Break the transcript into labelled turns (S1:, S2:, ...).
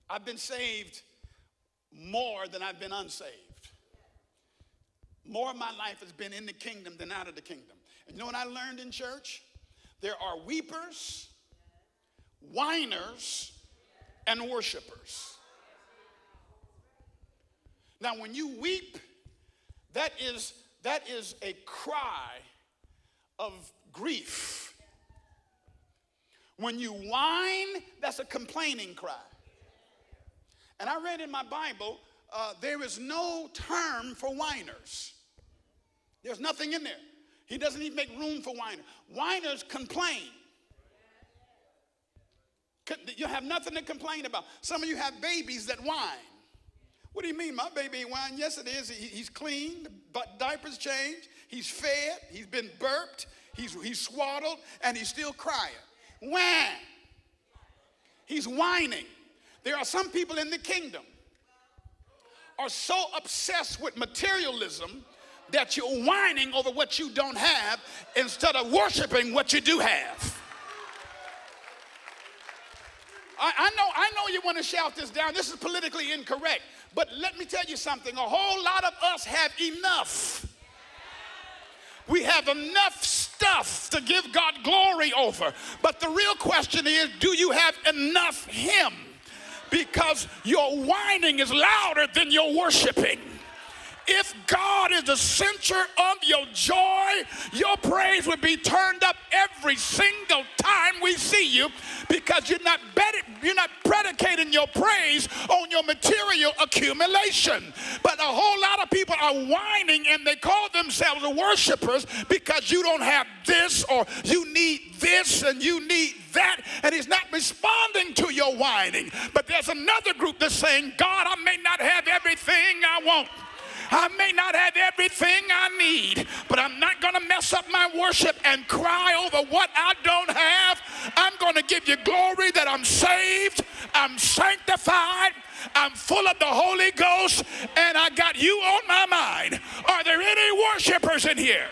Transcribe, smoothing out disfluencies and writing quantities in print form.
S1: I've been saved more than I've been unsaved. More of my life has been in the kingdom than out of the kingdom. And you know what I learned in church? There are weepers, whiners, and worshipers. Now, when you weep, that is a cry of grief. When you whine, that's a complaining cry. And I read in my Bible, there is no term for whiners. There's nothing in there. He doesn't even make room for whiners. Whiners complain. You have nothing to complain about. Some of you have babies that whine. What do you mean? My baby ain't whine. Yes, it is. He's clean, but diapers changed. He's fed. He's been burped. He's swaddled, and he's still crying. Whine. He's whining. There are some people in the kingdom are so obsessed with materialism that you're whining over what you don't have instead of worshiping what you do have. I know you want to shout this down. This is politically incorrect. But let me tell you something. A whole lot of us have enough. We have enough stuff to give God glory over. But the real question is, do you have enough Him? Because your whining is louder than your worshiping. If God is the center of your joy, your praise would be turned up every single time we see you, because you're not predicating your praise on your material accumulation. But a whole lot of people are whining, and they call themselves worshipers because you don't have this, or you need this and you need that, and He's not responding to your whining. But there's another group that's saying, God, I may not have everything I want. I may not have everything I need, but I'm not going to mess up my worship and cry over what I don't have. I'm going to give you glory that I'm saved, I'm sanctified, I'm full of the Holy Ghost, and I got you on my mind. Are there any worshipers in here?